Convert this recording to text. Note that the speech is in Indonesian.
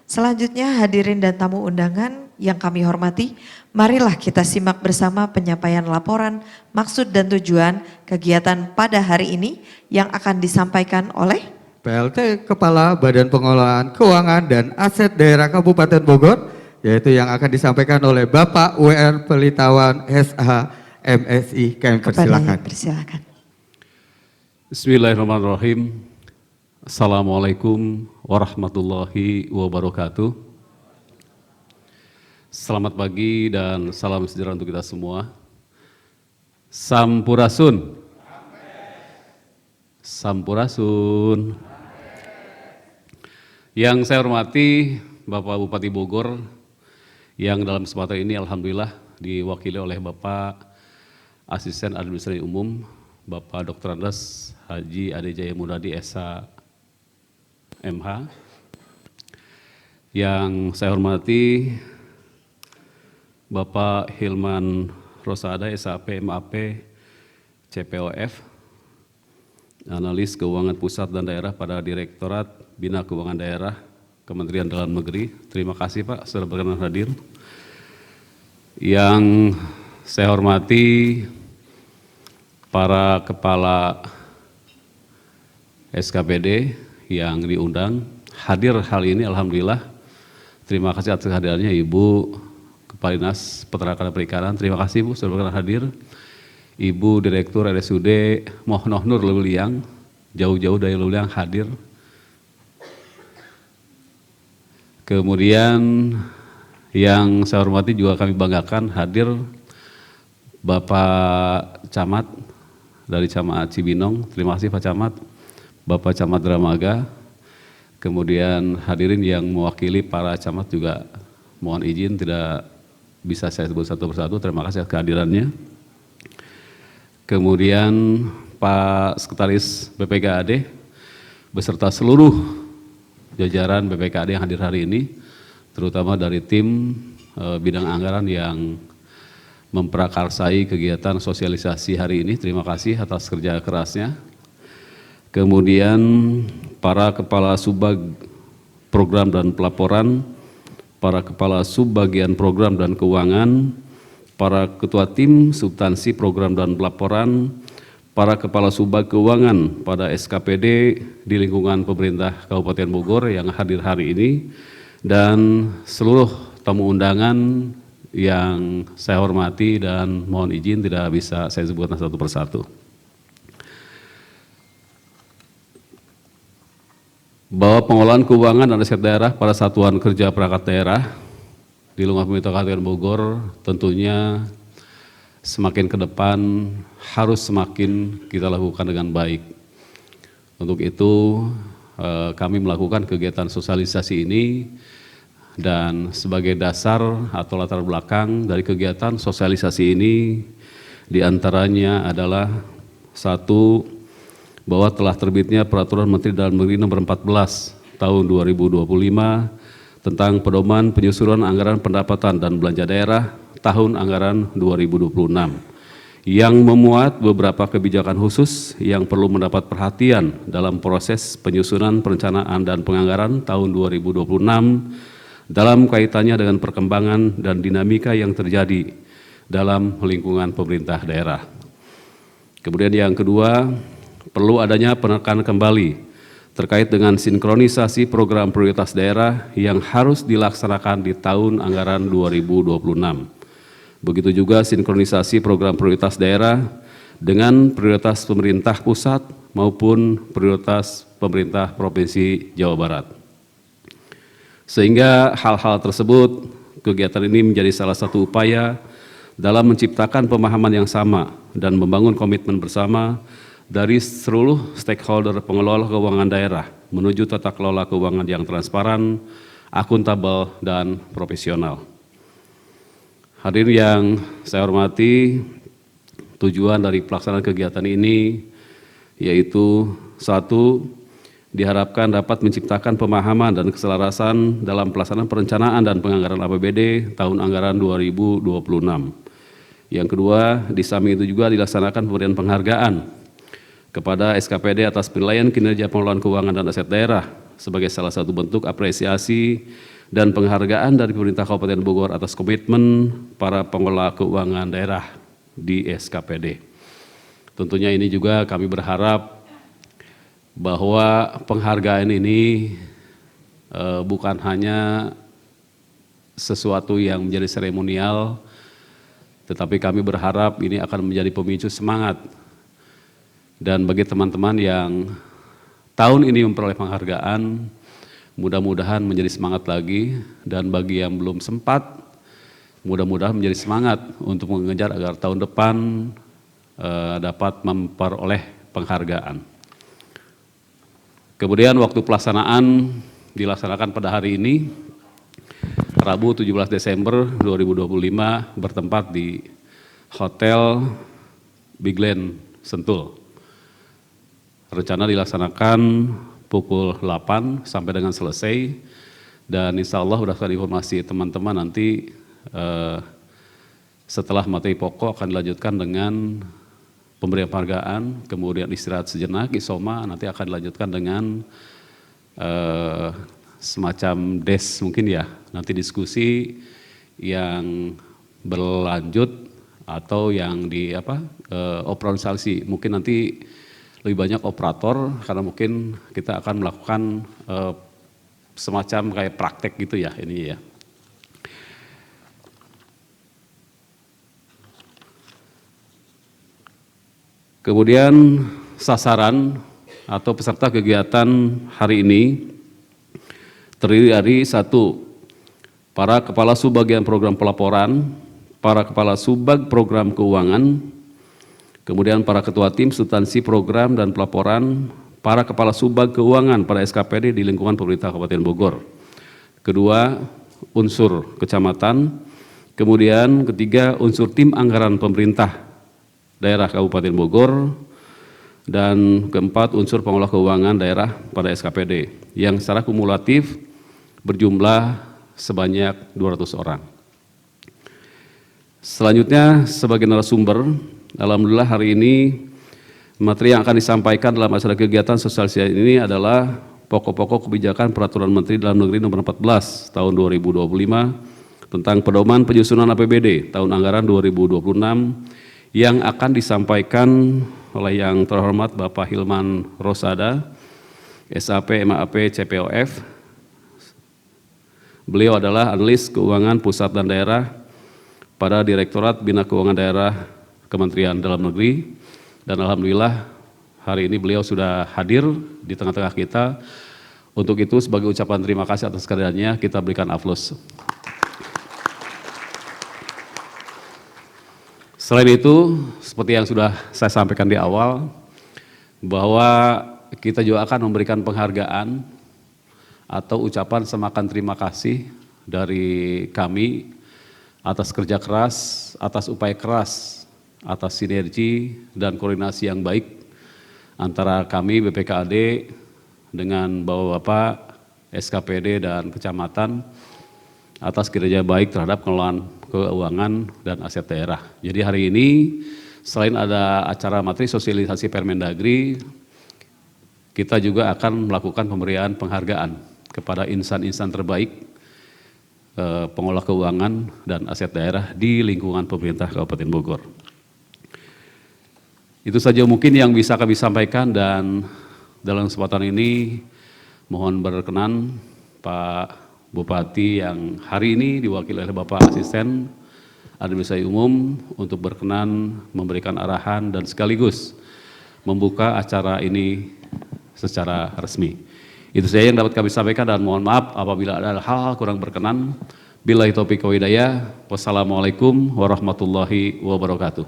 Selanjutnya hadirin dan tamu undangan yang kami hormati, marilah kita simak bersama penyampaian laporan, maksud dan tujuan kegiatan pada hari ini yang akan disampaikan oleh PLT Kepala Badan Pengelolaan Keuangan dan Aset Daerah Kabupaten Bogor, yaitu yang akan disampaikan oleh Bapak WR Pelitawan SH MSI. Kami persilakan. Persilakan. Bismillahirrahmanirrahim. Assalamualaikum warahmatullahi wabarakatuh. Selamat pagi dan salam sejahtera untuk kita semua. Sampurasun. Sampurasun. Yang saya hormati Bapak Bupati Bogor, yang dalam kesempatan ini alhamdulillah diwakili oleh Bapak Asisten Administrasi Umum, Bapak Dr. Andes Haji Ade Jaya Mudadi SH MH. Yang saya hormati Bapak Hilman Rosada SAP MAP CPOF, Analis Keuangan Pusat dan Daerah pada Direktorat Bina Keuangan Daerah Kementerian Dalam Negeri. Terima kasih Pak sudah berkenan hadir. Yang saya hormati para kepala SKPD yang diundang hadir hal ini, alhamdulillah. Terima kasih atas kehadirannya Ibu Kepala Dinas Peternakan dan Perikanan. Terima kasih Bu sudah berkenan hadir. Ibu Direktur RSUD Mohnoh Nur Luliang, jauh-jauh dari Luliang hadir. Kemudian yang saya hormati juga kami banggakan hadir Bapak Camat dari Camat Cibinong. Terima kasih Pak Camat. Bapak Camat Dramaga. Kemudian hadirin yang mewakili para camat juga mohon izin tidak bisa saya sebut satu persatu. Terima kasih atas kehadirannya. Kemudian Pak Sekretaris BPKAD beserta seluruh jajaran BPKAD yang hadir hari ini, terutama dari tim bidang anggaran yang memprakarsai kegiatan sosialisasi hari ini. Terima kasih atas kerja kerasnya. Kemudian para kepala subbag program dan pelaporan, para kepala subbagian program dan keuangan, para ketua tim substansi program dan pelaporan, para kepala subbag keuangan pada SKPD di lingkungan pemerintah Kabupaten Bogor yang hadir hari ini, dan seluruh tamu undangan yang saya hormati dan mohon izin tidak bisa saya sebutkan satu persatu. Bahwa pengelolaan keuangan dan aset daerah pada Satuan Kerja Perangkat Daerah di lingkungan pemerintah Kabupaten Bogor tentunya semakin ke depan harus semakin kita lakukan dengan baik. Untuk itu kami melakukan kegiatan sosialisasi ini, dan sebagai dasar atau latar belakang dari kegiatan sosialisasi ini diantaranya adalah satu, bahwa telah terbitnya Peraturan Menteri Dalam Negeri Nomor 14 Tahun 2025 tentang pedoman penyusunan anggaran pendapatan dan belanja daerah tahun anggaran 2026 yang memuat beberapa kebijakan khusus yang perlu mendapat perhatian dalam proses penyusunan perencanaan dan penganggaran tahun 2026 dalam kaitannya dengan perkembangan dan dinamika yang terjadi dalam lingkungan pemerintah daerah. Kemudian yang kedua, perlu adanya penekanan kembali terkait dengan sinkronisasi program prioritas daerah yang harus dilaksanakan di tahun anggaran 2026. Begitu juga sinkronisasi program prioritas daerah dengan prioritas pemerintah pusat maupun prioritas pemerintah Provinsi Jawa Barat. Sehingga hal-hal tersebut, kegiatan ini menjadi salah satu upaya dalam menciptakan pemahaman yang sama dan membangun komitmen bersama dari seluruh stakeholder pengelola keuangan daerah menuju tata kelola keuangan yang transparan, akuntabel, dan profesional. Hadirin yang saya hormati, tujuan dari pelaksanaan kegiatan ini yaitu satu, diharapkan dapat menciptakan pemahaman dan keselarasan dalam pelaksanaan perencanaan dan penganggaran APBD tahun anggaran 2026. Yang kedua, di samping itu juga dilaksanakan pemberian penghargaan kepada SKPD atas penilaian kinerja pengelolaan keuangan dan aset daerah sebagai salah satu bentuk apresiasi dan penghargaan dari pemerintah Kabupaten Bogor atas komitmen para pengelola keuangan daerah di SKPD. Tentunya ini juga kami berharap bahwa penghargaan ini bukan hanya sesuatu yang menjadi seremonial, tetapi kami berharap ini akan menjadi pemicu semangat. Dan bagi teman-teman yang tahun ini memperoleh penghargaan, mudah-mudahan menjadi semangat lagi, dan bagi yang belum sempat, mudah-mudahan menjadi semangat untuk mengejar agar tahun depan dapat memperoleh penghargaan. Kemudian waktu pelaksanaan dilaksanakan pada hari ini, Rabu 17 Desember 2025 bertempat di Hotel Bigland Sentul. Rencana dilaksanakan pukul 8 sampai dengan selesai, dan insya Allah berdasarkan informasi teman-teman nanti setelah materi pokok akan dilanjutkan dengan pemberian penghargaan, kemudian istirahat sejenak, isoma, nanti akan dilanjutkan dengan semacam des mungkin ya, nanti diskusi yang berlanjut atau yang di operasionalisasi, mungkin nanti lebih banyak operator karena mungkin kita akan melakukan semacam kayak praktek gitu ya ini ya. Kemudian sasaran atau peserta kegiatan hari ini terdiri dari 1. Para kepala subbagian program pelaporan, para kepala subbag program keuangan, kemudian para ketua tim substansi program dan pelaporan, para kepala subbag keuangan pada SKPD di lingkungan pemerintah Kabupaten Bogor. Kedua, unsur kecamatan. Kemudian ketiga, unsur tim anggaran pemerintah daerah Kabupaten Bogor. Dan keempat, unsur pengelola keuangan daerah pada SKPD yang secara kumulatif berjumlah sebanyak 200 orang. Selanjutnya sebagai narasumber, alhamdulillah hari ini materi yang akan disampaikan dalam acara kegiatan sosialisasi ini adalah pokok-pokok kebijakan Peraturan Menteri Dalam Negeri Nomor 14 Tahun 2025 tentang pedoman penyusunan APBD tahun anggaran 2026 yang akan disampaikan oleh yang terhormat Bapak Hilman Rosada, SAP, MAP, CPOF. Beliau adalah analis keuangan pusat dan daerah pada Direktorat Bina Keuangan Daerah Kementerian Dalam Negeri, dan alhamdulillah hari ini beliau sudah hadir di tengah-tengah kita. Untuk itu sebagai ucapan terima kasih atas kehadirannya, kita berikan aplaus. Selain itu, seperti yang sudah saya sampaikan di awal, bahwa kita juga akan memberikan penghargaan atau ucapan semakan terima kasih dari kami atas kerja keras, atas upaya keras, atas sinergi dan koordinasi yang baik antara kami BPKAD dengan Bapak-Bapak SKPD dan Kecamatan atas kinerja baik terhadap pengelolaan keuangan dan aset daerah. Jadi hari ini selain ada acara materi sosialisasi Permendagri, kita juga akan melakukan pemberian penghargaan kepada insan-insan terbaik pengelola keuangan dan aset daerah di lingkungan pemerintah Kabupaten Bogor. Itu saja mungkin yang bisa kami sampaikan, dan dalam kesempatan ini mohon berkenan Pak Bupati yang hari ini diwakili oleh Bapak Asisten Administrasi Umum untuk berkenan memberikan arahan dan sekaligus membuka acara ini secara resmi. Itu saja yang dapat kami sampaikan, dan mohon maaf apabila ada hal-hal kurang berkenan. Billahi taufiq wa hidayah. Wassalamualaikum warahmatullahi wabarakatuh.